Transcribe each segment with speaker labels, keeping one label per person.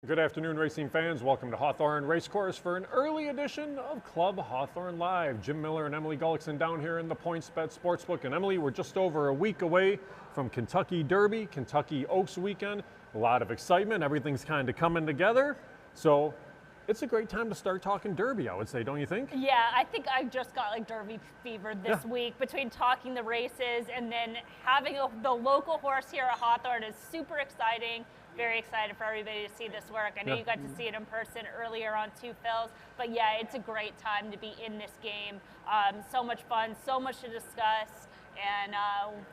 Speaker 1: Good afternoon, racing fans. Welcome to Hawthorne Racecourse for an early edition of Club Hawthorne Live. Jim Miller and Emily Gullikson down here in the PointsBet Sportsbook. And Emily, we're just over a week away from Kentucky Derby, Kentucky Oaks weekend. A lot of excitement. Everything's kind of coming together. So it's a great time to start talking Derby, I would say, don't you think?
Speaker 2: Yeah, I think I just got like Derby fever this week between talking the races and then having the local horse here at Hawthorne is super exciting. Very excited for everybody to see this work. I know you got to see it in person earlier on Two Phils, but yeah, it's a great time to be in this game. So much fun, so much to discuss, and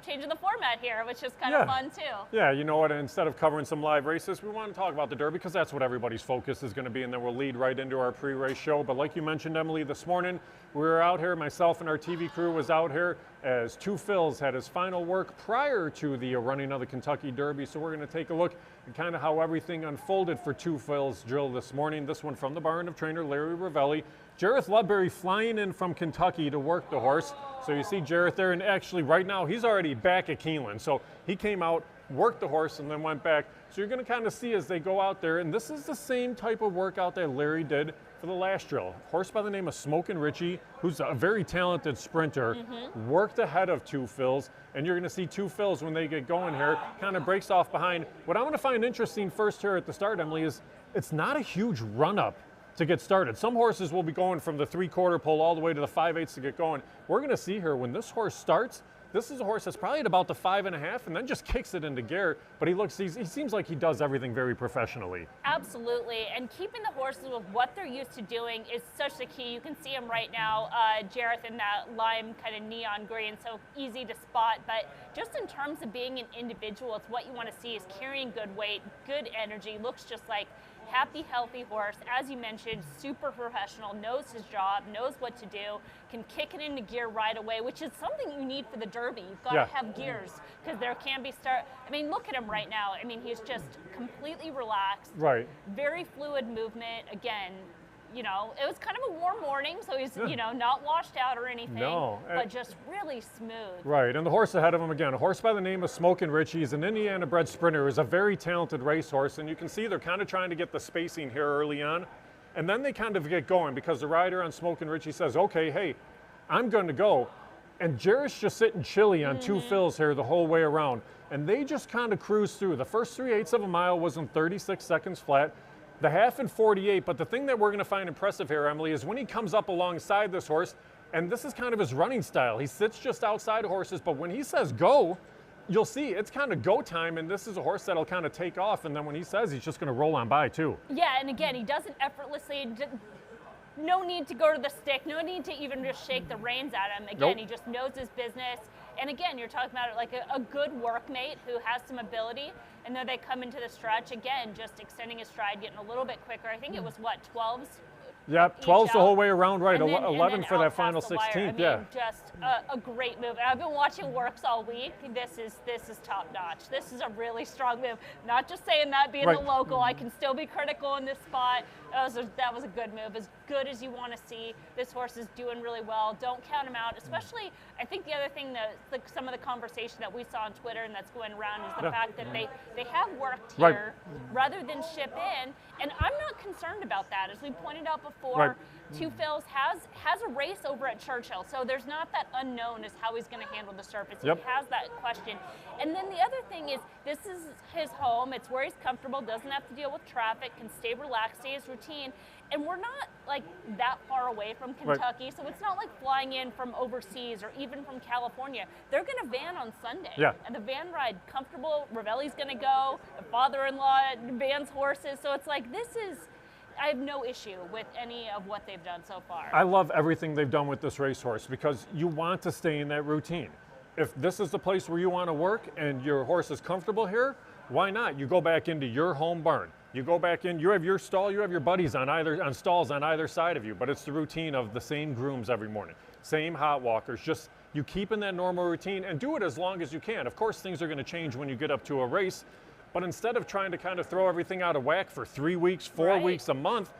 Speaker 2: changing the format here, which is kind of fun too.
Speaker 1: Yeah, you know what, instead of covering some live races, we want to talk about the Derby because that's what everybody's focus is going to be, and then we'll lead right into our pre-race show. But like you mentioned, Emily, this morning we were out here, myself and our TV crew was out here as Two Phils had his final work prior to the running of the Kentucky Derby. So we're going to take a look at kind of how everything unfolded for Two Phils drill this morning. This one from the barn of trainer Larry Ravelli. Jareth Ludbury flying in from Kentucky to work the horse. So you see Jareth there, and actually right now he's already back at Keeneland. So he came out, worked the horse, and then went back. So you're going to kind of see as they go out there, and this is the same type of workout that Larry did for the last drill. Horse by the name of Smokin' Richie, who's a very talented sprinter, worked ahead of Two Phils, and you're going to see Two Phils when they get going here, kind of breaks off behind. What I'm going to find interesting first here at the start, Emily, is it's not a huge run-up to get started. Some horses will be going from the 3/4 pole all the way to the 5/8 to get going. We're going to see here when this horse starts, this is a horse that's probably at about the 5.5 and then just kicks it into gear, but he seems like he does everything very professionally.
Speaker 2: Absolutely, and keeping the horses with what they're used to doing is such the key. You can see him right now, Jareth in that lime kind of neon green, so easy to spot, but just in terms of being an individual, it's what you want to see is carrying good weight, good energy, looks just like happy, healthy horse. As you mentioned, super professional, knows his job, knows what to do, can kick it into gear right away, which is something you need for the Derby. You've got to have gears because there can be I mean, look at him right now. I mean, he's just completely relaxed.
Speaker 1: Right.
Speaker 2: Very fluid movement. Again, you know, it was kind of a warm morning, so he's, you know, not washed out or anything, but just really smooth.
Speaker 1: Right, and the horse ahead of him, again, a horse by the name of Smokin' Richie. He's an Indiana-bred sprinter. He's a very talented racehorse, and you can see they're kind of trying to get the spacing here early on, and then they kind of get going because the rider on Smokin' Richie says, okay, hey, I'm going to go, and Jareth's just sitting chilly on Two Phils here the whole way around, and they just kind of cruise through. The first 3/8 of a mile was in 36 seconds flat. The half in 48, but the thing that we're going to find impressive here, Emily, is when he comes up alongside this horse, and this is kind of his running style. He sits just outside of horses, but when he says go, you'll see it's kind of go time, and this is a horse that'll kind of take off, and then when he says he's just going to roll on by too.
Speaker 2: Yeah, and again, he does it effortlessly. No need to go to the stick, no need to even just shake the reins at him. Again, he just knows his business. And again, you're talking about like a good workmate who has some ability, and then they come into the stretch, again, just extending his stride, getting a little bit quicker. I think it was, what, 12s?
Speaker 1: Yep, 12's the whole way around, right,
Speaker 2: and then,
Speaker 1: 11 for that final 16th,
Speaker 2: I mean, just a great move. And I've been watching works all week. This is top notch. This is a really strong move. Not just saying that, being the local, I can still be critical in this spot. That was a good move, as good as you want to see. This horse is doing really well. Don't count him out, especially, I think the other thing that some of the conversation that we saw on Twitter and that's going around is the fact that they have worked here rather than ship in, and I'm not concerned about that. As we pointed out before, Two Phils has a race over at Churchill, so there's not that unknown as how he's going to handle the surface. He has that question. And then the other thing is, this is his home. It's where he's comfortable, doesn't have to deal with traffic, can stay relaxed, stay his routine. And we're not like that far away from Kentucky, so it's not like flying in from overseas or even from California. They're going to van on Sunday. And the van ride comfortable. Ravelli's going to go. The father-in-law vans horses. So it's like I have no issue with any of what they've done so far.
Speaker 1: I love everything they've done with this racehorse because you want to stay in that routine. If this is the place where you want to work and your horse is comfortable here, why not? You go back into your home barn. You go back in, you have your stall, you have your buddies on stalls on either side of you, but it's the routine of the same grooms every morning, same hot walkers, just you keep in that normal routine and do it as long as you can. Of course, things are going to change when you get up to a race, but instead of trying to kind of throw everything out of whack for 3 weeks, 4 weeks, a month,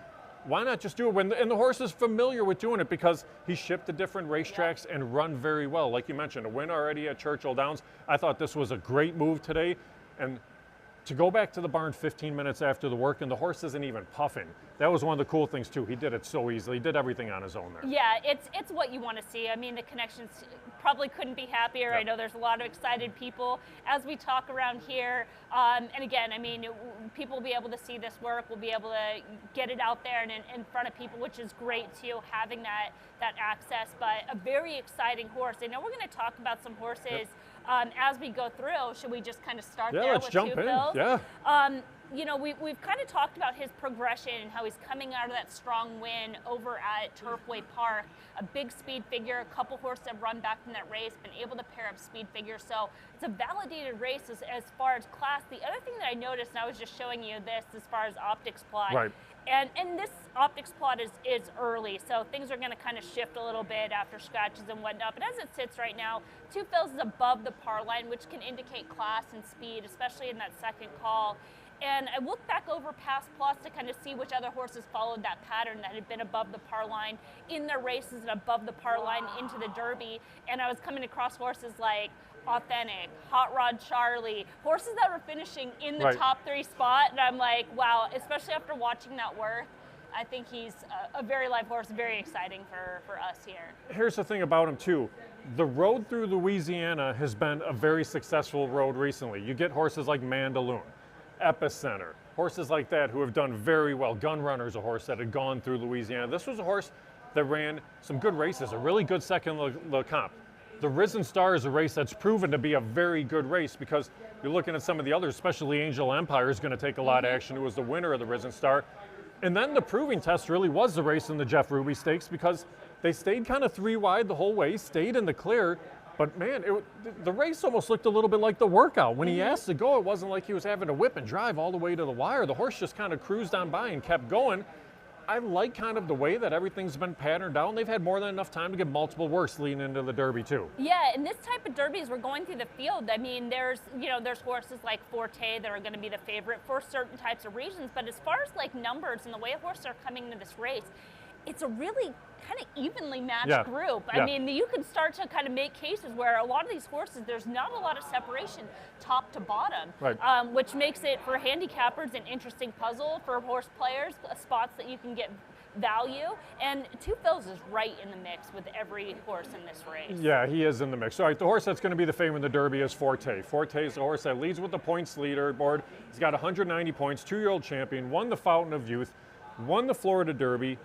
Speaker 1: why not just do it and the horse is familiar with doing it because he shipped to different racetracks and run very well. Like you mentioned, a win already at Churchill Downs. I thought this was a great move today, and to go back to the barn 15 minutes after the work and the horse isn't even puffing. That was one of the cool things too. He did it so easily. He did everything on his own there.
Speaker 2: Yeah, it's what you want to see. I mean, the connections probably couldn't be happier.
Speaker 1: Yep.
Speaker 2: I know there's a lot of excited people as we talk around here. And again, I mean, people will be able to see this work. We'll be able to get it out there and in front of people, which is great too, having that access. But a very exciting horse. I know we're going to talk about some horses.
Speaker 1: Yep.
Speaker 2: As we go through. Should we just kind of start there
Speaker 1: let's
Speaker 2: with
Speaker 1: jump
Speaker 2: Two
Speaker 1: in.
Speaker 2: Phils?
Speaker 1: Yeah.
Speaker 2: You know, we've kind of talked about his progression and how he's coming out of that strong win over at Turfway Park. A big speed figure, a couple horses have run back from that race, been able to pair up speed figures. So it's a validated race as far as class. The other thing that I noticed, and I was just showing you this as far as optics plot.
Speaker 1: Right.
Speaker 2: And this optics plot is early, so things are going to kind of shift a little bit after scratches and whatnot. But as it sits right now, Two Phils is above the par line, which can indicate class and speed, especially in that second call. And I looked back over past plots to kind of see which other horses followed that pattern that had been above the par line in their races and above the par line into the Derby. And I was coming across horses like Authentic, Hot Rod Charlie, horses that were finishing in the top 3 spot. And I'm like, wow, especially after watching that work, I think he's a very live horse, very exciting for us here.
Speaker 1: Here's the thing about him too. The road through Louisiana has been a very successful road recently. You get horses like Mandaloon, Epicenter, horses like that who have done very well. Gun Runner's a horse that had gone through Louisiana. This was a horse that ran some good races, a really good second Le Comp. The Risen Star is a race that's proven to be a very good race because you're looking at some of the others, especially Angel Empire is going to take a lot of action, who was the winner of the Risen Star. And then the proving test really was the race in the Jeff Ruby Stakes because they stayed kind of 3 wide the whole way, stayed in the clear. But man, the race almost looked a little bit like the workout. When he asked to go, it wasn't like he was having to whip and drive all the way to the wire. The horse just kind of cruised on by and kept going. I like kind of the way that everything's been patterned out. They've had more than enough time to get multiple works leading into the Derby too.
Speaker 2: Yeah, and this type of Derbies, we're going through the field. I mean, there's horses like Forte that are going to be the favorite for certain types of regions. But as far as like numbers and the way horses are coming into this race, it's a really kind of evenly matched group. I mean, you can start to kind of make cases where a lot of these horses, there's not a lot of separation top to bottom, which makes it for handicappers an interesting puzzle, for horse players, spots that you can get value. And Two Phils is right in the mix with every horse in this race.
Speaker 1: Yeah, he is in the mix. All right, the horse that's going to be the favorite in the Derby is Forte. Forte is the horse that leads with the points leaderboard. He's got 190 points, 2-year-old champion, won the Fountain of Youth, won the Florida Derby.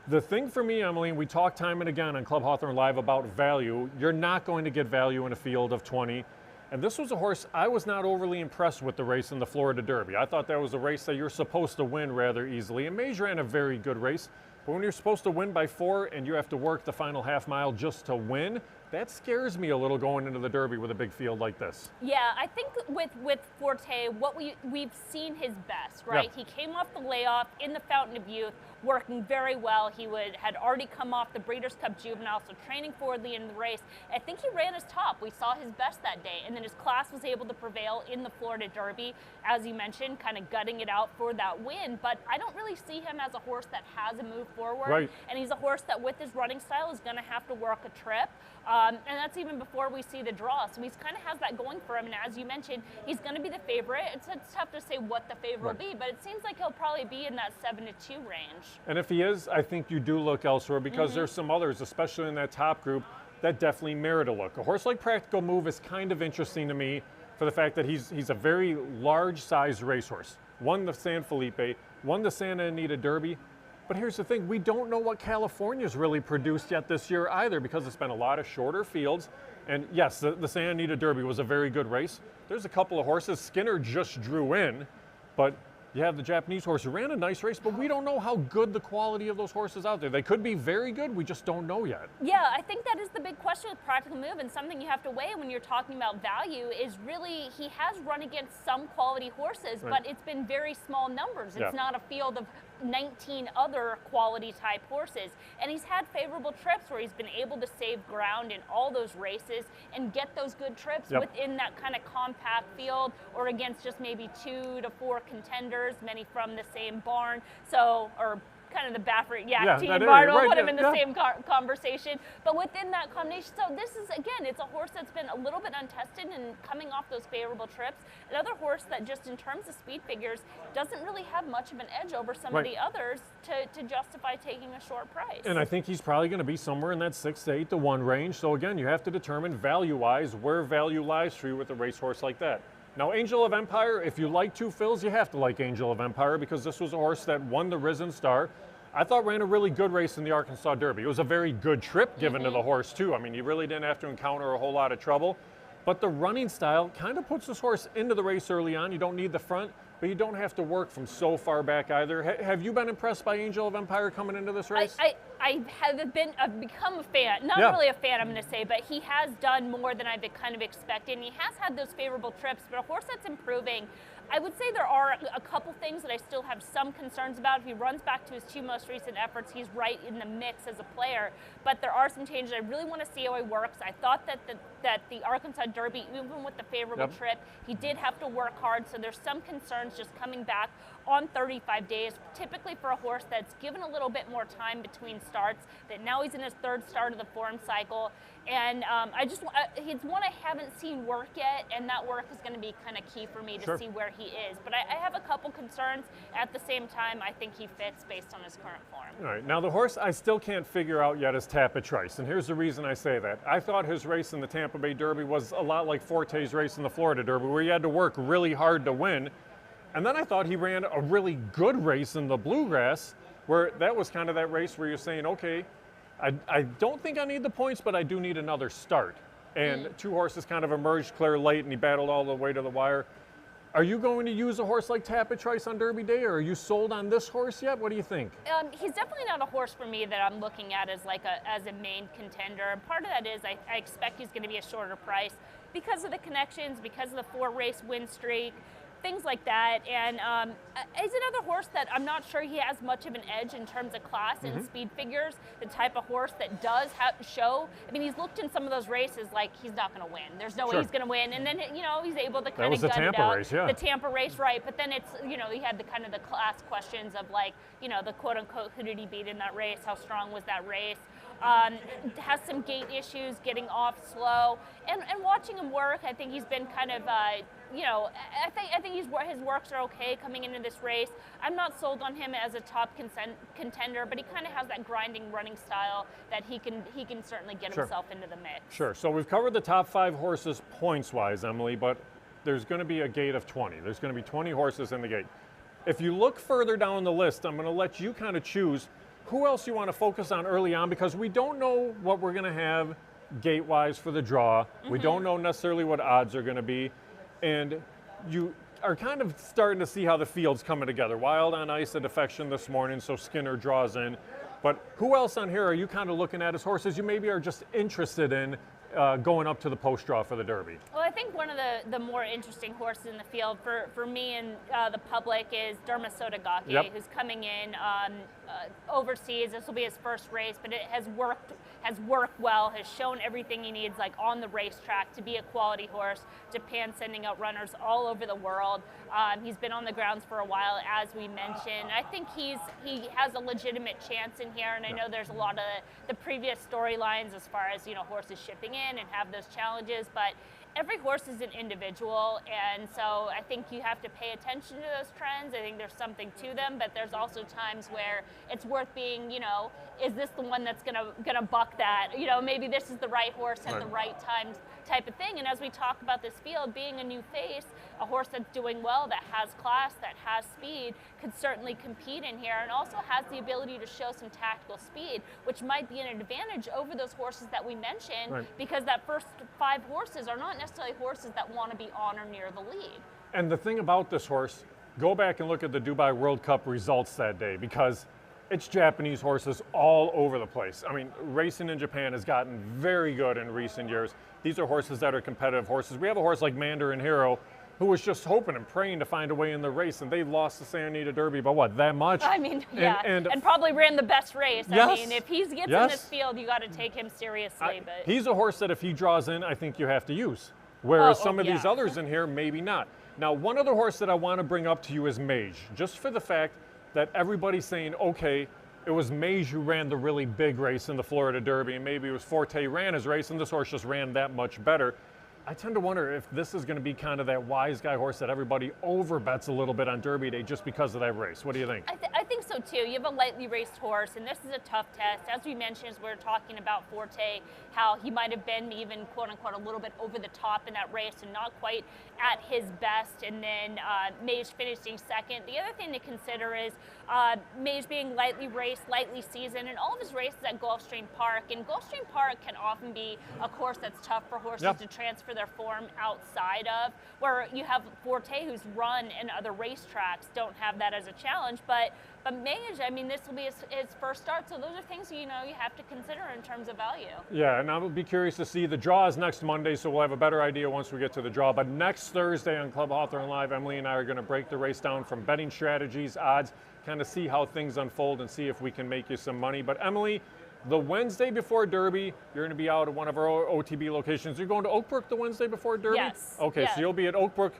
Speaker 1: The thing for me, Emily, and we talk time and again on Club Hawthorne Live about value, you're not going to get value in a field of 20. And this was a horse, I was not overly impressed with the race in the Florida Derby. I thought that was a race that you're supposed to win rather easily. And Mays ran a very good race, but when you're supposed to win by 4 and you have to work the final half mile just to win, that scares me a little going into the Derby with a big field like this.
Speaker 2: Yeah, I think with Forte, what we've seen his best, right?
Speaker 1: Yeah.
Speaker 2: He came off the layoff in the Fountain of Youth, working very well. He had already come off the Breeders' Cup Juvenile, so training forwardly in the race. I think he ran his top. We saw his best that day, and then his class was able to prevail in the Florida Derby, as you mentioned, kind of gutting it out for that win. But I don't really see him as a horse that has a move forward, and he's a horse that with his running style is going to have to work a trip. And that's even before we see the draw. So he's kind of has that going for him. And as you mentioned, he's going to be the favorite. It's tough to say what the favorite will be, but it seems like he'll probably be in that 7-2 range.
Speaker 1: And if he is, I think you do look elsewhere because there's some others, especially in that top group, that definitely merit a look. A horse like Practical Move is kind of interesting to me for the fact that he's a very large-sized racehorse. Won the San Felipe, won the Santa Anita Derby. But here's the thing, we don't know what California's really produced yet this year either because it's been a lot of shorter fields. And yes, the Santa Anita Derby was a very good race. There's a couple of horses. Skinner just drew in, but you have the Japanese horse who ran a nice race, but we don't know how good the quality of those horses out there. They could be very good, we just don't know yet.
Speaker 2: Yeah, I think that is the big question with Practical Move, and something you have to weigh when you're talking about value is really he has run against some quality horses, but it's been very small numbers. It's not a field of 19 other quality type horses, and he's had favorable trips where he's been able to save ground in all those races and get those good trips within that kind of compact field or against just maybe 2 to 4 contenders, many from the same barn, or kind of the Baffert Yak
Speaker 1: Yeah,
Speaker 2: team.
Speaker 1: that area,
Speaker 2: Bartle
Speaker 1: right,
Speaker 2: put him
Speaker 1: yeah,
Speaker 2: in the
Speaker 1: yeah.
Speaker 2: same conversation. But within that combination, so this is, again, it's a horse that's been a little bit untested and coming off those favorable trips. Another horse that just in terms of speed figures doesn't really have much of an edge over some of
Speaker 1: Right.
Speaker 2: the others to justify taking a short price.
Speaker 1: And I think he's probably going to be somewhere in that 6 to 8 to 1 range. So again, you have to determine value-wise where value lies for you with a racehorse like that. Now, Angel of Empire, if you like two fills, you have to like Angel of Empire because this was a horse that won the Risen Star. I thought ran a really good race in the Arkansas Derby. It was a very good trip given to the horse too. I mean, you really didn't have to encounter a whole lot of trouble. But the running style kind of puts this horse into the race early on. You don't need the front, but you don't have to work from so far back either. Have you been impressed by Angel of Empire coming into this race?
Speaker 2: I've become a fan. Not really a fan, I'm going to say, but he has done more than I've kind of expected. And he has had those favorable trips, but a horse that's improving. I would say there are a couple things that I still have some concerns about. If he runs back to his two most recent efforts, he's right in the mix as a player. But there are some changes. I really want to see how he works. I thought that the Arkansas Derby, even with the favorable trip, he did have to work hard. So there's some concerns just coming back on 35 days. Typically for a horse that's given a little bit more time between starts, that now he's in his third start of the form cycle. And he's one I haven't seen work yet, and that work is going to be kind of key for me to see where he is. But I have a couple concerns. At the same time, I think he fits based on his current form.
Speaker 1: All right, now the horse I still can't figure out yet is Tappa Trice, and here's the reason I say that. I thought his race in the Tampa Bay Derby was a lot like Forte's race in the Florida Derby, where he had to work really hard to win. And then I thought he ran a really good race in the Bluegrass, where that was kind of that race where you're saying, okay, I don't think I need the points, but I do need another start. And two horses kind of emerged clear late, and he battled all the way to the wire. Are you going to use a horse like Tappa Trice on Derby Day, or are you sold on this horse yet? What do you think?
Speaker 2: He's definitely not a horse for me that I'm looking at as a main contender. And part of that is I expect he's going to be a shorter price because of the connections, because of the 4-race win streak, things like that. And he's another horse that I'm not sure he has much of an edge in terms of class and speed figures, the type of horse that does show. I mean, he's looked in some of those races like he's not going to win. There's no way he's going to win. And then, he's able to kind of gut it out. That was the Tampa race, yeah. The Tampa race, right. But then it's, he had the kind of the class questions of the quote unquote, who did he beat in that race? How strong was that race? Has some gait issues, getting off slow, and watching him work. I think he's been kind of, I think his works are okay coming into this race. I'm not sold on him as a top contender, but he kind of has that grinding running style that he can certainly get himself into the mix.
Speaker 1: Sure. So we've covered the top 5 horses points-wise, Emily, but there's going to be a gate of 20. There's going to be 20 horses in the gate. If you look further down the list, I'm going to let you kind of choose who else you want to focus on early on, because we don't know what we're going to have gate-wise for the draw. We don't know necessarily what odds are going to be. And you are kind of starting to see how the field's coming together. Wild on Ice, a defection this morning, so Skinner draws in. But who else on here are you kind of looking at as horses you maybe are just interested in going up to the post draw for the Derby?
Speaker 2: Well, I think one of the more interesting horses in the field for me and the public is Derma Sotogake, who's coming in overseas. This will be his first race, but it has worked well, has shown everything he needs on the racetrack to be a quality horse. Japan sending out runners all over the world. He's been on the grounds for a while, as we mentioned. I think he has a legitimate chance in here, and I know there's a lot of the previous storylines as far as horses shipping in and have those challenges, but every horse is an individual, and so I think you have to pay attention to those trends. I think there's something to them, but there's also times where it's worth being, is this the one that's gonna buck that? Maybe this is the right horse at the right time type of thing. And as we talk about this field being a new face, a horse that's doing well, that has class, that has speed, could certainly compete in here, and also has the ability to show some tactical speed, which might be an advantage over those horses that we mentioned, because that first 5 horses are not necessarily horses that want to be on or near the lead.
Speaker 1: And the thing about this horse, go back and look at the Dubai World Cup results that day, because it's Japanese horses all over the place. I mean, racing in Japan has gotten very good in recent years. These are horses that are competitive horses. We have a horse like Mandarin Hero, who was just hoping and praying to find a way in the race, and they lost the Santa Anita Derby by what, that much?
Speaker 2: I mean, and probably ran the best race. I mean, if he gets in this field, you got to take him seriously. But
Speaker 1: he's a horse that if he draws in, I think you have to use. Whereas some of these others in here, maybe not. Now, one other horse that I want to bring up to you is Mage, just for the fact that everybody's saying, okay, it was Mage who ran the really big race in the Florida Derby, and maybe it was Forte ran his race, and this horse just ran that much better. I tend to wonder if this is going to be kind of that wise guy horse that everybody overbets a little bit on Derby Day just because of that race. What do you think?
Speaker 2: I think so too. You have a lightly raced horse, and this is a tough test. As we mentioned, as we were talking about Forte, how he might have been even quote unquote a little bit over the top in that race and not quite at his best, and then Mage finishing second. The other thing to consider is Mage being lightly raced, lightly seasoned, and all of his races at Gulfstream Park. And Gulfstream Park can often be a course that's tough for horses to transfer their form outside of, where you have Forte, who's run in other racetracks, don't have that as a challenge, but Mage, I mean, this will be his first start, so those are things you have to consider in terms of value. Yeah,
Speaker 1: and I will be curious to see. The draw is next Monday, so we'll have a better idea once we get to the draw, but next Thursday on Club Hawthorne Live, Emily and I are going to break the race down from betting strategies, odds, kind of see how things unfold and see if we can make you some money. But Emily, the Wednesday before Derby, you're going to be out at one of our OTB locations. You're going to Oakbrook the Wednesday before Derby?
Speaker 2: Yes.
Speaker 1: Okay, so you'll be at Oakbrook,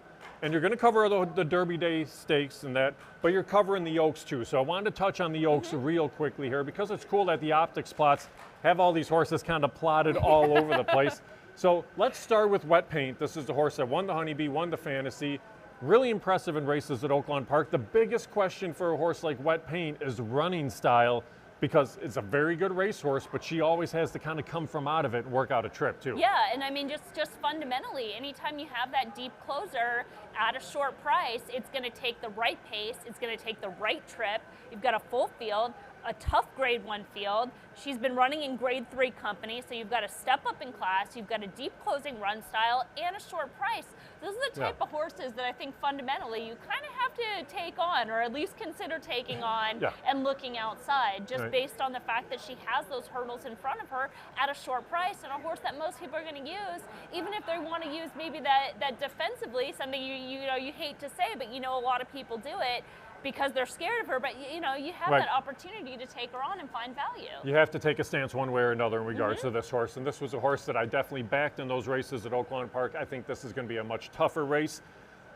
Speaker 1: and you're going to cover the Derby Day stakes and that, but you're covering the Oaks too. So I wanted to touch on the Oaks real quickly here because it's cool that the optics plots have all these horses kind of plotted all over the place. So let's start with Wet Paint. This is the horse that won the Honeybee, won the Fantasy. Really impressive in races at Oaklawn Park. The biggest question for a horse like Wet Paint is running style, because it's a very good racehorse, but she always has to kind of come from out of it and work out a trip too.
Speaker 2: Yeah, and I mean, just fundamentally, anytime you have that deep closer at a short price, it's going to take the right pace, it's going to take the right trip. You've got a full field, a tough grade 1 field. She's been running in grade 3 company, so you've got to step up in class, you've got a deep closing run style, and a short price. Those are the type of horses that I think fundamentally you kind of have to take on, or at least consider taking on and looking outside, just based on the fact that she has those hurdles in front of her at a short price, and a horse that most people are going to use, even if they want to use maybe that defensively, something you hate to say, but a lot of people do it because they're scared of her, but you have that opportunity to take her on and find value.
Speaker 1: You have to take a stance one way or another in regards to this horse, and this was a horse that I definitely backed in those races at Oaklawn Park. I think this is going to be a much tougher race,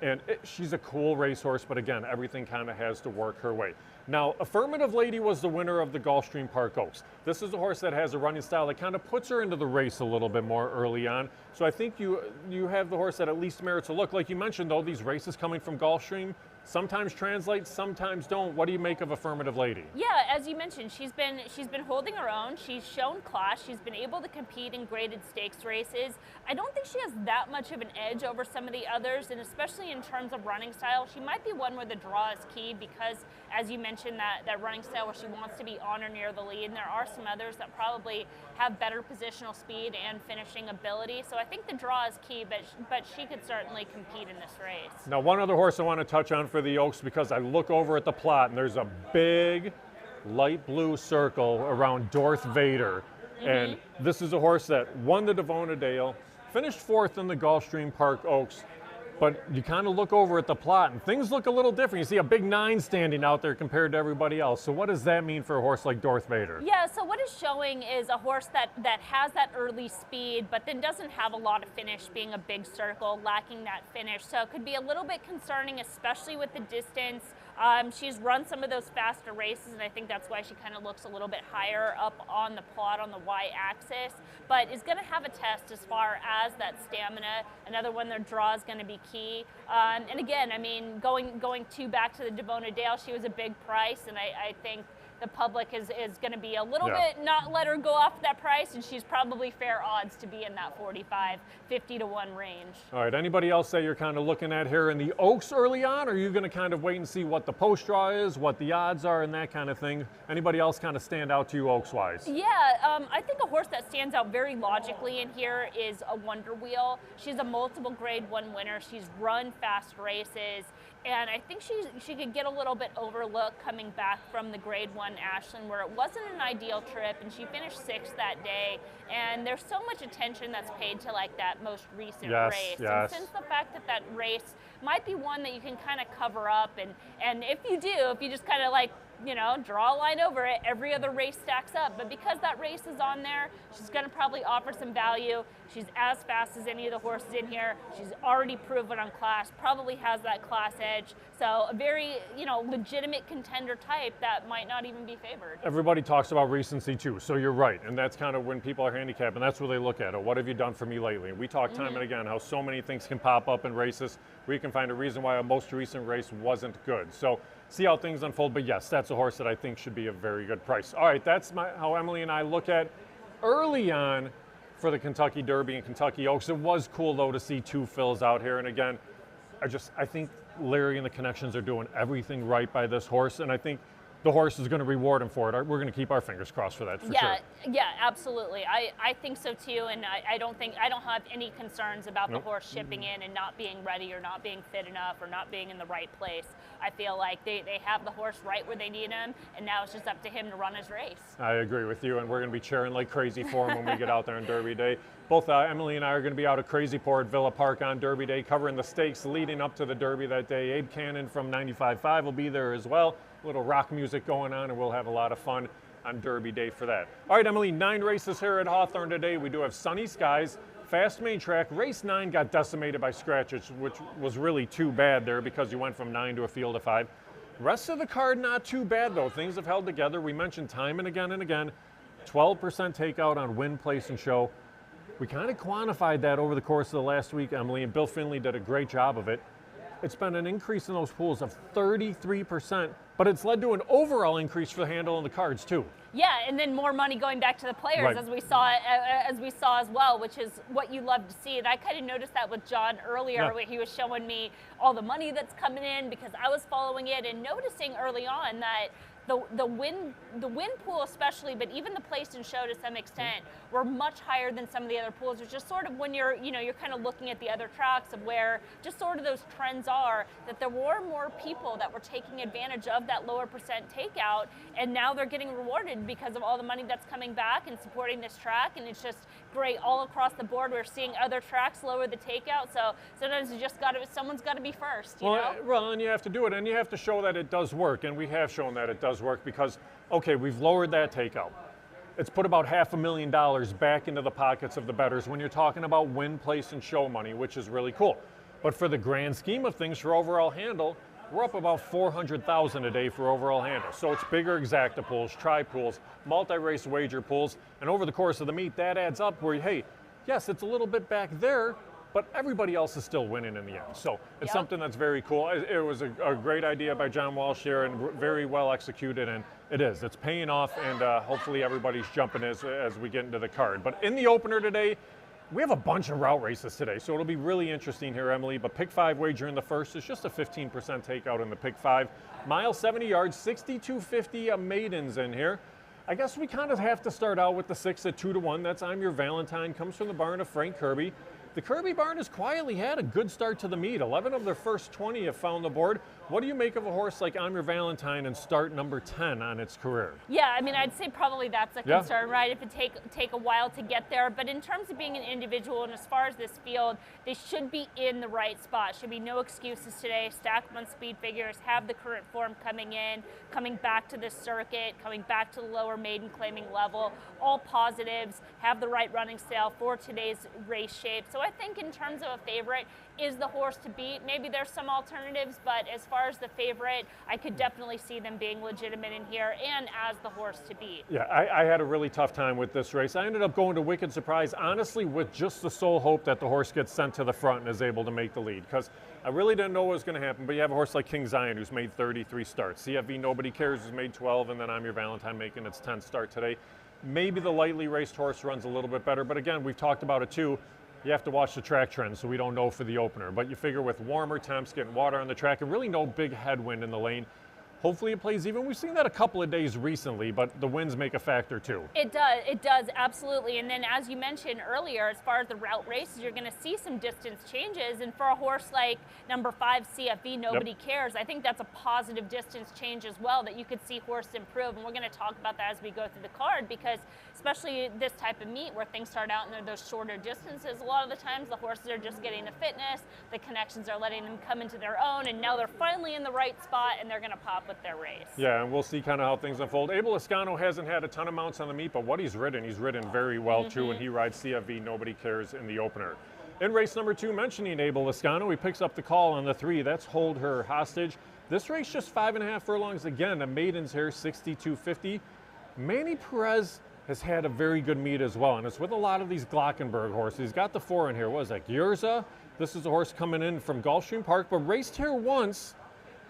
Speaker 1: and she's a cool racehorse, but again, everything kind of has to work her way. Now, Affirmative Lady was the winner of the Gulfstream Park Oaks. This is a horse that has a running style that kind of puts her into the race a little bit more early on. So I think you have the horse that at least merits a look. Like you mentioned, though, these races coming from Gulfstream sometimes translate, sometimes don't. What do you make of Affirmative Lady?
Speaker 2: Yeah, as you mentioned, she's been holding her own. She's shown class. She's been able to compete in graded stakes races. I don't think she has that much of an edge over some of the others, and especially in terms of running style, she might be one where the draw is key because, as you mentioned, that running style where she wants to be on or near the lead, and there are some others that probably have better positional speed and finishing ability. So I think the draw is key, but she could certainly compete in this race.
Speaker 1: Now, one other horse I want to touch on for the Oaks, because I look over at the plot and there's a big light blue circle around Darth Vader. And this is a horse that won the Devona Dale, finished 4th in the Gulfstream Park Oaks, but you kind of look over at the plot and things look a little different. You see a big 9 standing out there compared to everybody else. So what does that mean for a horse like Darth Vader?
Speaker 2: Yeah, so what it's showing is a horse that has that early speed, but then doesn't have a lot of finish, being a big circle, lacking that finish. So it could be a little bit concerning, especially with the distance. She's run some of those faster races, and I think that's why she kind of looks a little bit higher up on the plot on the y-axis, but is going to have a test as far as that stamina. Another one, their draw is going to be key. And again, I mean, going back to the Devona Dale, she was a big price, and I think the public is going to be a little bit not let her go off that price, and she's probably fair odds to be in that 45, 50 to 1 range.
Speaker 1: All right, anybody else that you're kind of looking at here in the Oaks early on, or are you going to kind of wait and see what the post draw is, what the odds are, and that kind of thing? Anybody else kind of stand out to you Oaks-wise?
Speaker 2: Yeah, I think a horse that stands out very logically in here is a Wonder Wheel. She's a multiple grade 1 winner. She's run fast races, and I think she could get a little bit overlooked coming back from the grade 1 Ashland, where it wasn't an ideal trip, and she finished 6th that day. And there's so much attention that's paid to like that most recent race. And since the fact that race might be one that you can kind of cover up, and if you just kind of like draw a line over it. Every other race stacks up. But because that race is on there, she's going to probably offer some value. She's as fast as any of the horses in here. She's already proven on class, probably has that class edge. So a very, legitimate contender type that might not even be favored.
Speaker 1: Everybody talks about recency too, so you're right. And that's kind of when people are handicapping, that's where they look at it. What have you done for me lately? And we talk time and again how so many things can pop up in races where you can find a reason why a most recent race wasn't good. So see how things unfold, but yes, that's a horse that I think should be a very good price. All right, that's how Emily and I look at early on for the Kentucky Derby and Kentucky Oaks. It was cool though to see two fills out here, and again, I think Larry and the Connections are doing everything right by this horse, and I think the horse is going to reward him for it. We're going to keep our fingers crossed for that, for sure.
Speaker 2: Yeah, absolutely. I think so too, and I don't have any concerns about the horse shipping in and not being ready or not being fit enough or not being in the right place. I feel like they have the horse right where they need him, and now it's just up to him to run his race.
Speaker 1: I agree with you, and we're going to be cheering like crazy for him when we get out there on Derby Day. Both Emily and I are going to be out at Crazyport at Villa Park on Derby Day, covering the stakes leading up to the Derby that day. Abe Cannon from 95.5 will be there as well. A little rock music going on, and we'll have a lot of fun on Derby Day for that. All right, Emily, 9 races here at Hawthorne today. We do have sunny skies, fast main track. Race 9 got decimated by scratches, which was really too bad there because you went from 9 to a field of 5. Rest of the card, not too bad, though. Things have held together. We mentioned time and again, 12% takeout on win, place, and show. We kind of quantified that over the course of the last week, Emily, and Bill Finley did a great job of it. It's been an increase in those pools of 33%, but it's led to an overall increase for the handle and the cards too.
Speaker 2: Yeah, and then more money going back to the players,
Speaker 1: right,
Speaker 2: as we saw as well, which is what you love to see. And I kind of noticed that with John earlier, when he was showing me all the money that's coming in because I was following it and noticing early on that the win pool especially, but even the place and show to some extent, were much higher than some of the other pools. It's just sort of when you're kind of looking at the other tracks of where just sort of those trends are, that there were more people that were taking advantage of that lower percent takeout, and now they're getting rewarded because of all the money that's coming back and supporting this track, and it's just great all across the board. We're seeing other tracks lower the takeout, so sometimes you just someone's got to be first, you know?
Speaker 1: Well, and you have to do it, and you have to show that it does work, and we have shown that it does work because, okay, we've lowered that takeout. It's put about $500,000 back into the pockets of the bettors when you're talking about win, place, and show money, which is really cool. But for the grand scheme of things, for overall handle, we're up about $400,000 a day for overall handle. So it's bigger exacta pools, tri pools, multi-race wager pools, and over the course of the meet, that adds up where, hey, yes, it's a little bit back there, but everybody else is still winning in the end. So it's something that's very cool. It was a great idea by John Walsh here and very well executed, and it is. It's paying off, and hopefully everybody's jumping as we get into the card. But in the opener today, we have a bunch of route races today, so it'll be really interesting here, Emily. But pick 5 wager in the first is just a 15% takeout in the pick 5. Mile 70 yards, 62.50 maidens in here. I guess we kind of have to start out with the 6 at 2-1. That's I'm Your Valentine, comes from the barn of Frank Kirby. The Kirby barn has quietly had a good start to the meet. 11 of their first 20 have found the board. What do you make of a horse like I'm Your Valentine and start number 10 on its career?
Speaker 2: Yeah, I mean, I'd say probably that's a concern, right? If it take a while to get there. But in terms of being an individual and as far as this field, they should be in the right spot. Should be no excuses today. Stack them on speed figures, have the current form coming in, coming back to this circuit, coming back to the lower maiden claiming level. All positives, have the right running style for today's race shape. So I think in terms of a favorite, is the horse to beat? Maybe there's some alternatives, but as far as the favorite, I could definitely see them being legitimate in here and as the horse to beat.
Speaker 1: Yeah, I had a really tough time with this race. I ended up going to Wicked Surprise, honestly, with just the sole hope that the horse gets sent to the front and is able to make the lead, because I really didn't know what was going to happen. But you have a horse like King Zion, who's made 33 starts. CFV Nobody Cares, who's made 12, and then I'm Your Valentine making its 10th start today. Maybe the lightly raced horse runs a little bit better, but again, we've talked about it too. You have to watch the track trends, so we don't know for the opener. But you figure with warmer temps, getting water on the track, and really no big headwind in the lane, hopefully it plays even. We've seen that a couple of days recently, but the winds make a factor too.
Speaker 2: It does, absolutely. And then as you mentioned earlier, as far as the route races, you're going to see some distance changes. And for a horse like number 5 CFV, Nobody Cares, I think that's a positive distance change as well, that you could see horse improve. And we're going to talk about that as we go through the card, because especially this type of meet where things start out in those shorter distances, a lot of the times the horses are just getting the fitness, the connections are letting them come into their own, and now they're finally in the right spot and they're going to pop with with their race.
Speaker 1: Yeah, and we'll see kind of how things unfold. Abel Lascano hasn't had a ton of mounts on the meet, but what he's ridden very well too, and he rides CFV Nobody Cares in the opener. In race number 2, mentioning Abel Lascano, he picks up the call on the 3. That's Hold Her Hostage. This race just 5.5 furlongs. Again, a maiden's hair, 62.50. Manny Perez has had a very good meet as well, and it's with a lot of these Glockenberg horses. He's got the 4 in here. What is that, Gierza? This is a horse coming in from Gulfstream Park, but raced here once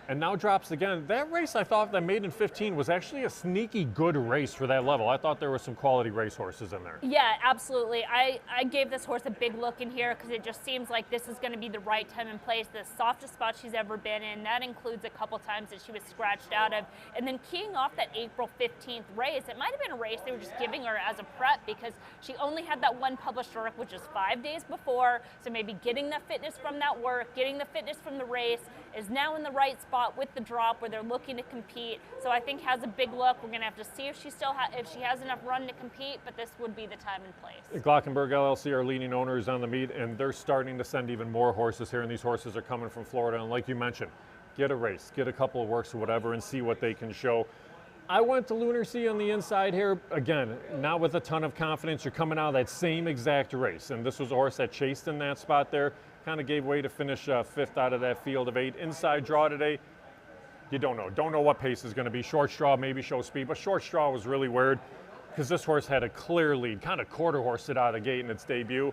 Speaker 1: and now drops again. That race, I thought that maiden 15 was actually a sneaky good race for that level. I thought there were some quality race horses in there.
Speaker 2: Yeah, absolutely. I gave this horse a big look in here because it just seems like this is going to be the right time and place, the softest spot she's ever been in. That includes a couple times that she was scratched out of. And then keying off that April 15th race, it might have been a race they were just giving her as a prep because she only had that one published work, which was 5 days before. So maybe getting the fitness from that work, getting the fitness from the race, is now in the right spot with the drop where they're looking to compete. So I think has a big look. We're going to have to see if she still if she has enough run to compete, but this would be the time and place.
Speaker 1: Glockenberg LLC are leading owners on the meet, and they're starting to send even more horses here, and these horses are coming from Florida. And like you mentioned, get a race, get a couple of works or whatever, and see what they can show. I went to Lunar Sea on the inside here. Again, not with a ton of confidence. You're coming out of that same exact race, and this was a horse that chased in that spot there. Kind of gave way to finish 5th out of that field of 8. Inside draw today, you don't know what pace is going to be. Short straw maybe show speed, but short straw was really weird because this horse had a clear lead, kind of quarter horse it out of the gate in its debut,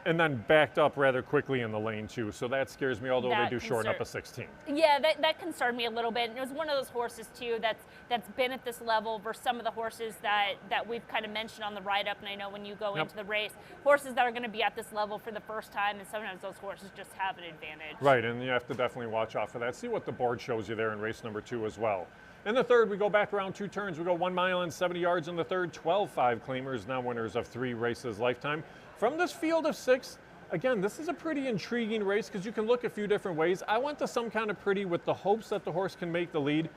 Speaker 1: and then backed up rather quickly in the lane too. So that scares me, although they do shorten up a 16.
Speaker 2: Yeah, that concerned me a little bit. And it was one of those horses too that's been at this level versus some of the horses that we've kind of mentioned on the write-up. And I know when you go into the race, horses that are going to be at this level for the first time, and sometimes those horses just have an advantage.
Speaker 1: Right, and you have to definitely watch out for that. See what the board shows you there in race number 2 as well. In the third, we go back around 2 turns. We go 1 mile and 70 yards in the third. 12 5-claimers, now winners of 3 races lifetime. From this field of 6, again, this is a pretty intriguing race because you can look a few different ways. I went to some kind of pretty with the hopes that the horse can make the lead.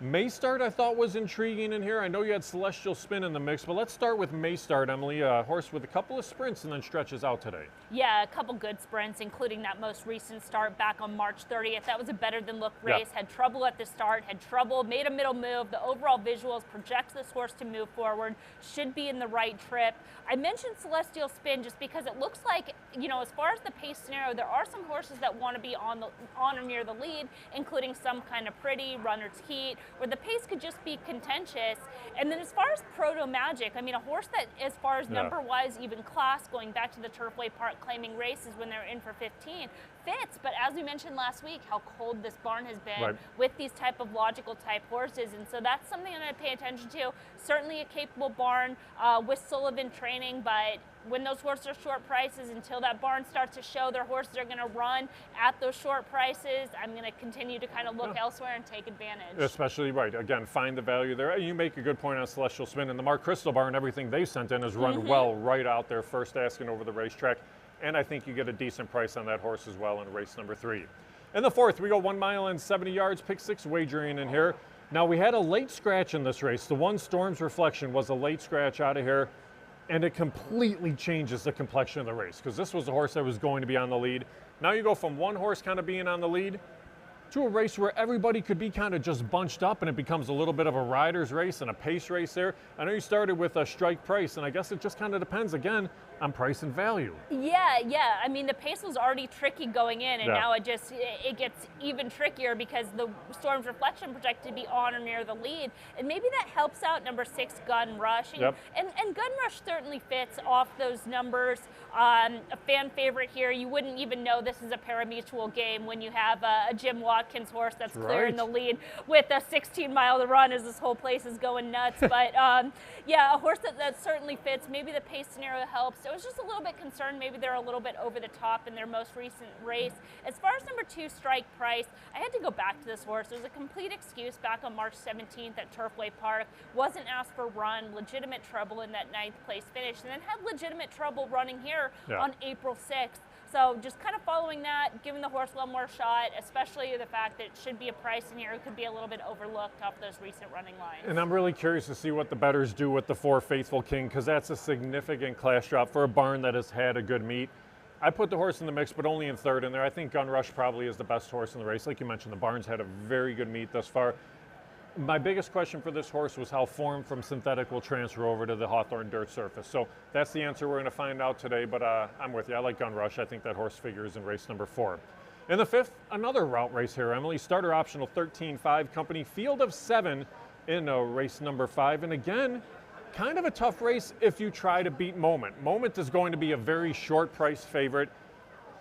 Speaker 1: Maystart I thought was intriguing in here. I know you had Celestial Spin in the mix, but let's start with Maystart, Emily. A horse with a couple of sprints and then stretches out today.
Speaker 2: Yeah, a couple good sprints, including that most recent start back on March 30th. That was a better than look race. Had trouble at the start, had trouble, made a middle move. The overall visuals projects this horse to move forward, should be in the right trip. I mentioned Celestial Spin just because it looks like, you know, as far as the pace scenario, there are some horses that want to be on or near the lead, including some kind of pretty, Runner's Heat, where the pace could just be contentious. And then as far as Proto Magic, I mean, a horse that, as far as number-wise, even class, going back to the Turfway Park claiming races when they're in for 15, fits. But as we mentioned last week, how cold this barn has been with these type of logical type horses. And so that's something I'm going to pay attention to. Certainly a capable barn with Sullivan training, but when those horses are short prices, until that barn starts to show their horses are going to run at those short prices, I'm going to continue to kind of look elsewhere and take advantage.
Speaker 1: Especially, again, find the value there. You make a good point on Celestial Spin, and the Mark Crystal barn, everything they sent in has run well right out there, first asking over the racetrack. And I think you get a decent price on that horse as well in race number 3. In the fourth, we go 1 mile and 70 yards, pick 6 wagering in here. Now, we had a late scratch in this race. The one Storm's Reflection was a late scratch out of here, and it completely changes the complexion of the race because this was a horse that was going to be on the lead. Now you go from one horse kind of being on the lead to a race where everybody could be kind of just bunched up, and it becomes a little bit of a rider's race and a pace race there. I know you started with a strike price, and I guess it just kind of depends, again, on price and value.
Speaker 2: Yeah. I mean, the pace was already tricky going in, and now it gets even trickier because the Storm's Reflection projected to be on or near the lead, and maybe that helps out number 6, Gun Rush. And Gun Rush certainly fits off those numbers. A fan favorite here. You wouldn't even know this is a pari-mutuel game when you have a Jim Watkins horse that's clear in the lead with a 16-mile to run as this whole place is going nuts. But yeah, a horse that certainly fits. Maybe the pace scenario helps. I was just a little bit concerned maybe they're a little bit over the top in their most recent race. As far as number 2, Strike Price, I had to go back to this horse. It was a complete excuse back on March 17th at Turfway Park. Wasn't asked for run, legitimate trouble in that 9th place finish, and then had legitimate trouble running here on April 6th. So just kind of following that, giving the horse one more shot, especially the fact that it should be a price in here. It could be a little bit overlooked off those recent running lines.
Speaker 1: And I'm really curious to see what the bettors do with the 4 Faithful King, because that's a significant class drop for a barn that has had a good meet. I put the horse in the mix, but only in third in there. I think Gun Rush probably is the best horse in the race. Like you mentioned, the barn's had a very good meet thus far. My biggest question for this horse was how form from synthetic will transfer over to the Hawthorne dirt surface. So that's the answer we're going to find out today, but I'm with you. I like Gun Rush. I think that horse figures in race number 4. In the 5th, another route race here, Emily. Starter optional 13-5 company, field of 7 in race number 5. And again, kind of a tough race if you try to beat Moment. Moment is going to be a very short price favorite.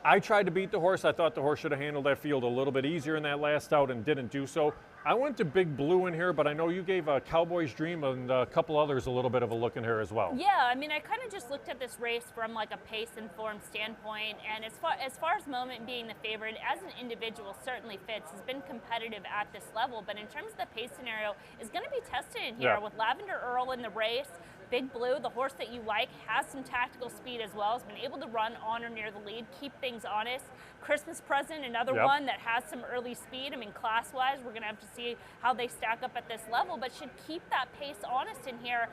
Speaker 1: I tried to beat the horse. I thought the horse should have handled that field a little bit easier in that last out and didn't do so. I went to Big Blue in here, but I know you gave Cowboy's Dream and a couple others a little bit of a look in here as well.
Speaker 2: Yeah, I mean, I kind of just looked at this race from like a pace and form standpoint, and as far as Moment being the favorite, as an individual certainly fits, has been competitive at this level, but in terms of the pace scenario, is going to be tested in here with Lavender Earl in the race. Big Blue, the horse that you like, has some tactical speed as well, has been able to run on or near the lead, keep things honest. Christmas Present, another one that has some early speed. I mean, class-wise, we're going to have to see how they stack up at this level, but should keep that pace honest in here.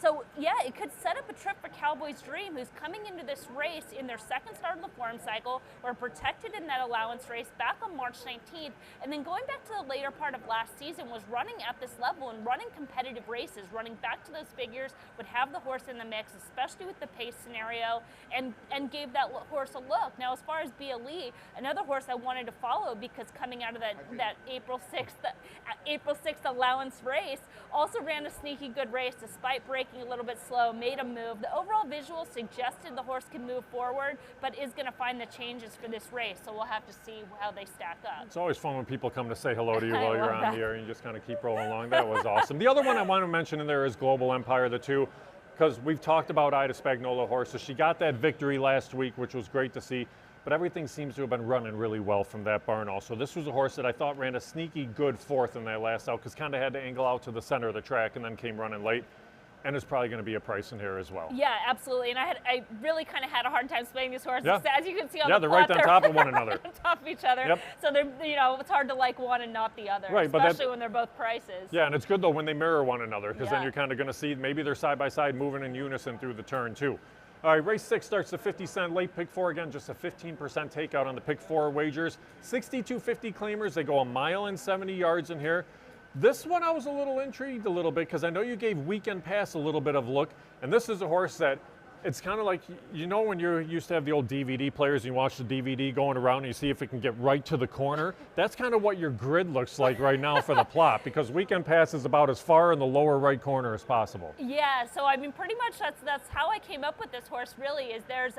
Speaker 2: So, yeah, it could set up a trip for Cowboy's Dream, who's coming into this race in their second start of the form cycle, were protected in that allowance race back on March 19th, and then going back to the later part of last season was running at this level and running competitive races, running back to those figures, would have the horse in the mix, especially with the pace scenario, and gave that horse a look. Now, as far as BLE, another horse I wanted to follow because coming out of that April 6th allowance race, also ran a sneaky good race despite breaking a little bit slow, made a move. The overall visual suggested the horse can move forward, but is going to find the changes for this race, so we'll have to see how they stack up.
Speaker 1: It's always fun when people come to say hello to you while you're on the air and you just kind of keep rolling along. That was awesome. The other one I want to mention in there is Global Empire, the 2, because we've talked about Ida Spagnola horses. She got that victory last week, which was great to see, but everything seems to have been running really well from that barn also. This was a horse that I thought ran a sneaky good 4th in that last out because kind of had to angle out to the center of the track and then came running late. And it's probably going to be a price in here as well.
Speaker 2: Yeah, absolutely. And I really kind of had a hard time swaying these horses.
Speaker 1: Yeah.
Speaker 2: As you can see on the
Speaker 1: they're
Speaker 2: plot,
Speaker 1: right on top of one another.
Speaker 2: on top of each other.
Speaker 1: Yep.
Speaker 2: So they're, it's hard to like one and not the other,
Speaker 1: right,
Speaker 2: especially when they're both prices.
Speaker 1: Yeah, and it's good though when they mirror one another because then you're kind of going to see maybe they're side by side moving in unison through the turn too. All right, race 6 starts at 50-cent late pick 4. Again, just a 15% takeout on the pick 4 wagers. 62.50 claimers. They go 1 mile and 70 yards in here. This one I was a little intrigued a little bit because I know you gave Weekend Pass a little bit of look, and this is a horse that it's kind of like, when you used to have the old DVD players and you watch the DVD going around and you see if it can get right to the corner? That's kind of what your grid looks like right now for the plot because Weekend Pass is about as far in the lower right corner as possible.
Speaker 2: Yeah, so I mean pretty much that's how I came up with this horse really is there's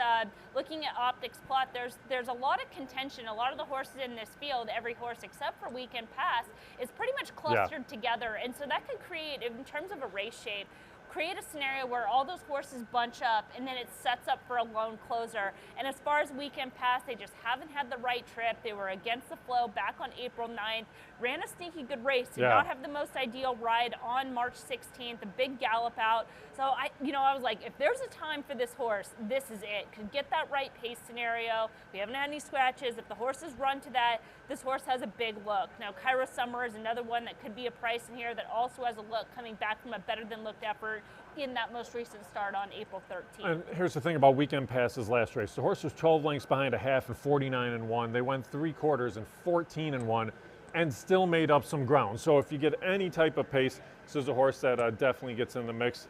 Speaker 2: looking at optics plot, there's a lot of contention. A lot of the horses in this field, every horse except for Weekend Pass, is pretty much clustered together, and so that could create, in terms of a race shape, create a scenario where all those horses bunch up and then it sets up for a lone closer. And as far as Weekend Pass, they just haven't had the right trip. They were against the flow back on April 9th, ran a sneaky good race, did not have the most ideal ride on March 16th, a big gallop out. So I was like, if there's a time for this horse, this is it. Could get that right pace scenario. We haven't had any scratches. If the horses run to that, this horse has a big look. Now, Cairo Summer is another one that could be a price in here that also has a look coming back from a better than looked effort in that most recent start on April 13th.
Speaker 1: And here's the thing about Weekend Pass's last race. The horse was 12 lengths behind a half and 49-1. They went 3/4 and 14-1 and still made up some ground. So if you get any type of pace, this is a horse that definitely gets in the mix.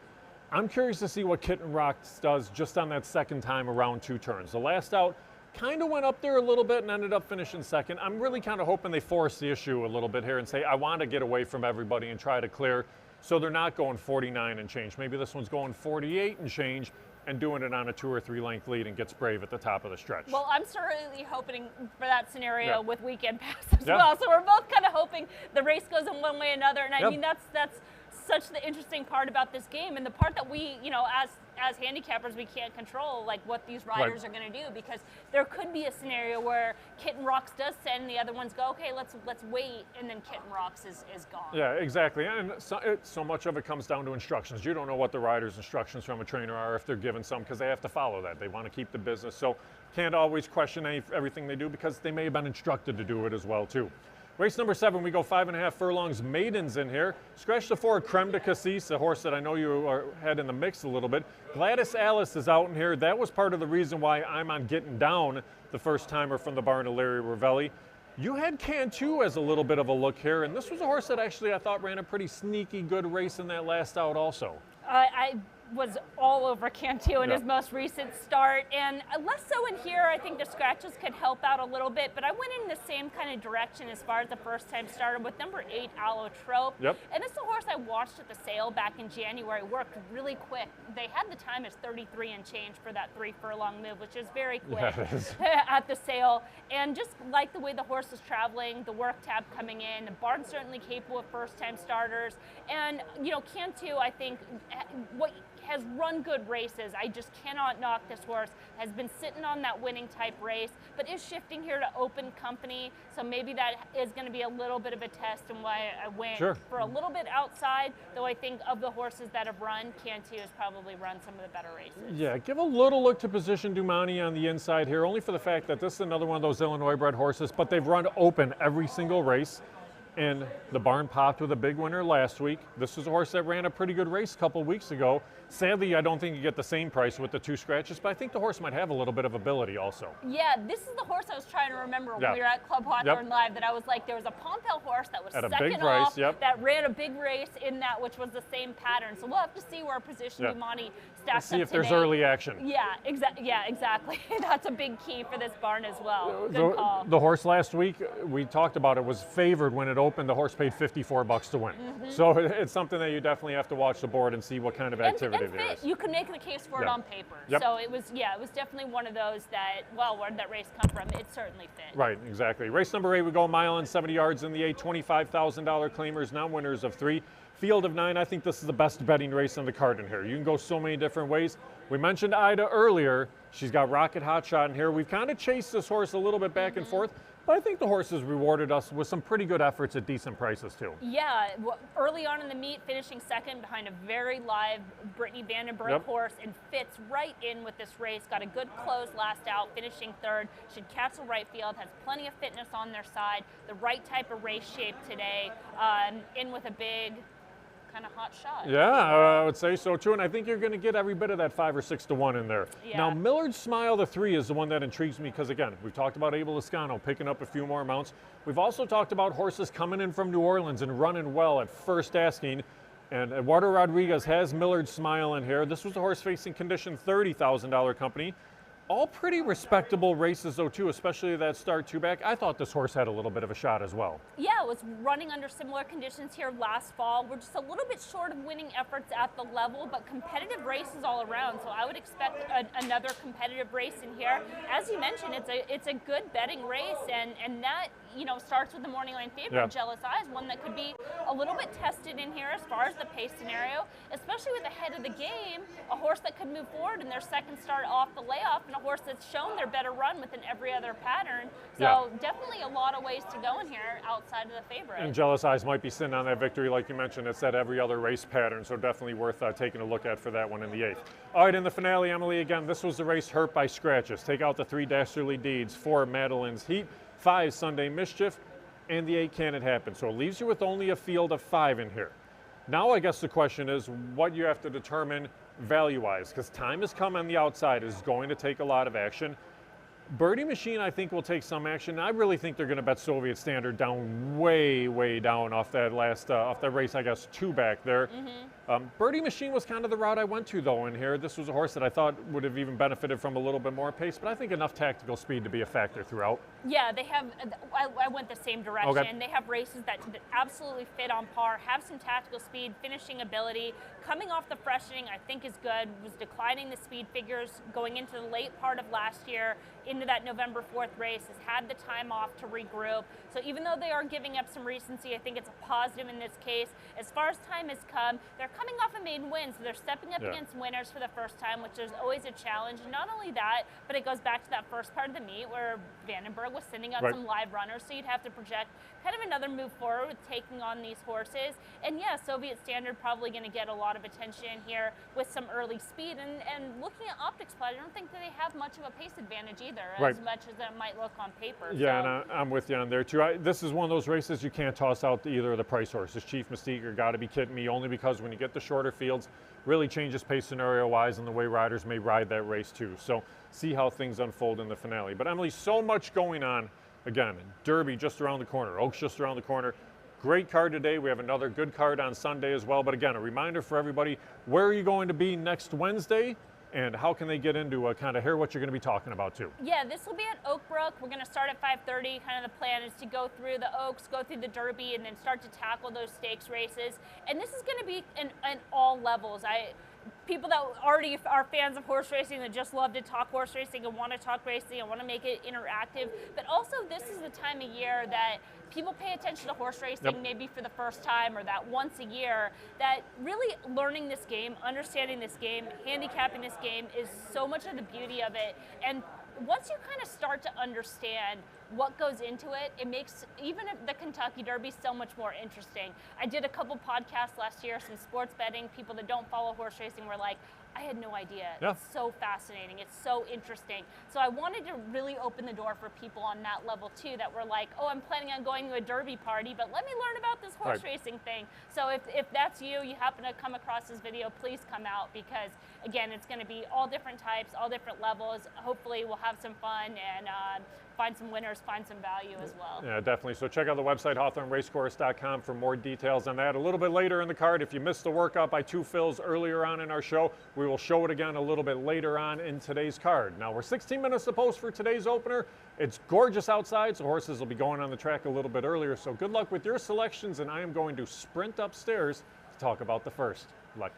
Speaker 1: I'm curious to see what Kitten Rocks does just on that second time around 2 turns. The last out kind of went up there a little bit and ended up finishing second. I'm really kind of hoping they force the issue a little bit here and say, I want to get away from everybody and try to clear. So they're not going 49 and change. Maybe this one's going 48 and change and doing it on a 2 or 3 length lead and gets brave at the top of the stretch.
Speaker 2: Well, I'm certainly hoping for that scenario with Weekend Pass as well. So we're both kind of hoping the race goes in one way or another. And I mean, that's such the interesting part about this game, and the part that we, as handicappers, we can't control, like what these riders are going to do, because there could be a scenario where Kitten Rocks does send, and the other ones go, okay, let's wait, and then Kitten Rocks is gone.
Speaker 1: Yeah, exactly. And so much of it comes down to instructions. You don't know what the rider's instructions from a trainer are if they're given some, because they have to follow that. They want to keep the business, so can't always question everything they do because they may have been instructed to do it as well too. Race number 7, we go 5.5 furlongs maidens in here. Scratch the 4, Creme de Cassis, a horse that I know you had in the mix a little bit. Gladys Alice is out in here. That was part of the reason why I'm on Getting Down, the first timer from the barn of Larry Ravelli. You had Cantu as a little bit of a look here, and this was a horse that actually I thought ran a pretty sneaky good race in that last out also.
Speaker 2: I was all over Cantu in his most recent start, and less so in here. I think the scratches could help out a little bit, but I went in the same kind of direction as far as the first time starter with number 8, Allotrope.
Speaker 1: Yep.
Speaker 2: And it's a horse I watched at the sale back in January, worked really quick. They had the time as 33 and change for that 3 furlong move, which is very quick at the sale. And just like the way the horse is traveling, the work tab coming in, the barn's certainly capable of first time starters. And, you know, Cantu, I think, what has run good races. I just cannot knock this horse. Has been sitting on that winning type race, but is shifting here to open company. So maybe that is going to be a little bit of a test and why I went for a little bit outside, though I think of the horses that have run, Cantu has probably run some of the better races.
Speaker 1: Yeah, give a little look to position Dumani on the inside here, only for the fact that this is another one of those Illinois bred horses, but they've run open every single race. And the barn popped with a big winner last week. This was a horse that ran a pretty good race a couple weeks ago. Sadly, I don't think you get the same price with the 2 scratches, but I think the horse might have a little bit of ability also.
Speaker 2: Yeah, this is the horse I was trying to remember when we were at Club Hawthorne Live, that I was like, there was a Pompel horse that was
Speaker 1: at a
Speaker 2: second
Speaker 1: big
Speaker 2: off,
Speaker 1: race,
Speaker 2: that ran a big race in that, which was the same pattern. So we'll have to see where position Dumani stacks up
Speaker 1: see if
Speaker 2: today.
Speaker 1: there's early action.
Speaker 2: Yeah, exactly. That's a big key for this barn as well. Good call.
Speaker 1: The horse last week, we talked about it, was favored when it opened. The horse paid $54 to win. So it's something that you definitely have to watch the board and see what kind of activity there is.
Speaker 2: You can make the case for it on paper.
Speaker 1: Yep.
Speaker 2: So it was definitely one of those that, well, where did that race come from? It certainly fit.
Speaker 1: Right, exactly. Race number 8, we go a mile and 70 yards in the 8, $25,000 claimers, non-winners of 3. Field of 9, I think this is the best betting race on the card in here. You can go so many different ways. We mentioned Ida earlier. She's got Rocket Hot Shot in here. We've kind of chased this horse a little bit back and forth, but I think the horse has rewarded us with some pretty good efforts at decent prices too.
Speaker 2: Yeah, early on in the meet, finishing second behind a very live Brittany Vandenberg horse, and fits right in with this race. Got a good close last out, finishing third. Should castle right field, has plenty of fitness on their side. The right type of race shape today, in with a big, kind of hot shot.
Speaker 1: Yeah, I would say so too, and I think you're going to get every bit of that 5 or 6 to 1 in there.
Speaker 2: Yeah.
Speaker 1: Now, Millard's Smile, the 3, is the one that intrigues me because, again, we've talked about Abel Lascano picking up a few more mounts. We've also talked about horses coming in from New Orleans and running well at first asking, and Eduardo Rodriguez has Millard's Smile in here. This was a horse facing condition $30,000 company. All pretty respectable races, though, too, especially that start 2-back. I thought this horse had a little bit of a shot as well.
Speaker 2: Yeah, it was running under similar conditions here last fall. We're just a little bit short of winning efforts at the level, but competitive races all around. So I would expect another competitive race in here. As you mentioned, it's a good betting race, and that, you know, starts with the morning line favorite, Jealous Eyes, one that could be a little bit tested in here as far as the pace scenario, especially with the head of the game, a horse that could move forward in their second start off the layoff, and a horse that's shown their better run within every other pattern. So definitely a lot of ways to go in here outside of the favorite.
Speaker 1: And Jealous Eyes might be sitting on that victory, like you mentioned. It's that every other race pattern, so definitely worth taking a look at for that one in the 8th. All right, in the finale, Emily, again, this was the race hurt by scratches. Take out the 3 Dastardly Deeds, 4 Madeline's Heat, 5 Sunday Mischief, and the 8 Can It Happen. So it leaves you with only a field of 5 in here. Now I guess the question is what you have to determine value-wise, because time has come on the outside, is going to take a lot of action. Birdie Machine, I think, will take some action. I really think they're going to bet Soviet Standard down way down off that last, off that race, I guess, 2-back there. Birdie Machine was kind of the route I went to, though, in here. This was a horse that I thought would have even benefited from a little bit more pace, but I think enough tactical speed to be a factor throughout.
Speaker 2: Yeah, they have, I went the same direction.
Speaker 1: Okay.
Speaker 2: They have races that absolutely fit on par, have some tactical speed, finishing ability. Coming off the freshening, I think is good. Was declining the speed figures going into the late part of last year, into that November 4th race, has had the time off to regroup. So even though they are giving up some recency, I think it's a positive in this case. As far as time has come, they're coming off a maiden win, so they're stepping up against winners for the first time, which is always a challenge. And not only that, but it goes back to that first part of the meet where Vandenberg was sending up some live runners, so you'd have to project kind of another move forward with taking on these horses. And yeah, Soviet Standard probably going to get a lot of attention here with some early speed. And looking at Optics Plot, I don't think that they have much of a pace advantage either, as much as it might look on paper.
Speaker 1: Yeah, so. And I'm with you on there too. This is one of those races you can't toss out either of the price horses. Chief Mystique, or Gotta Be Kidding Me, only because when you get the shorter fields, really changes pace scenario-wise and the way riders may ride that race too. So see how things unfold in the finale. But Emily, so much going on Again, Derby just around the corner, Oaks just around the corner. Great card today. We have another good card on Sunday as well. But again, a reminder for everybody, where are you going to be next Wednesday? And how can they get into kind of hear what you're going to be talking about too?
Speaker 2: Yeah, this will be at Oakbrook. We're going to start at 5:30. Kind of the plan is to go through the Oaks, go through the Derby, and then start to tackle those stakes races. And this is going to be in all levels. People that already are fans of horse racing that just love to talk horse racing and want to talk racing and want to make it interactive. But also, this is the time of year that people pay attention to horse racing maybe for the first time, or that once a year, that really learning this game, understanding this game, handicapping this game is so much of the beauty of it. And once you kind of start to understand what goes into it, it makes even the Kentucky Derby so much more interesting. I did a couple podcasts last year, some sports betting. People that don't follow horse racing were like, I had no idea.
Speaker 1: Yeah.
Speaker 2: It's so fascinating. It's so interesting. So I wanted to really open the door for people on that level too, that were like, oh, I'm planning on going to a Derby party, but let me learn about this horse racing thing. So if that's you happen to come across this video, please come out, because again, it's going to be all different types, all different levels. Hopefully we'll have some fun and find some winners, find some value as well.
Speaker 1: Yeah, definitely. So check out the website, HawthorneRacecourse.com, for more details on that. A little bit later in the card, if you missed the workout by 2 fills earlier on in our show, we will show it again a little bit later on in today's card. Now, we're 16 minutes to post for today's opener. It's gorgeous outside, so horses will be going on the track a little bit earlier. So good luck with your selections, and I am going to sprint upstairs to talk about the first. Luck.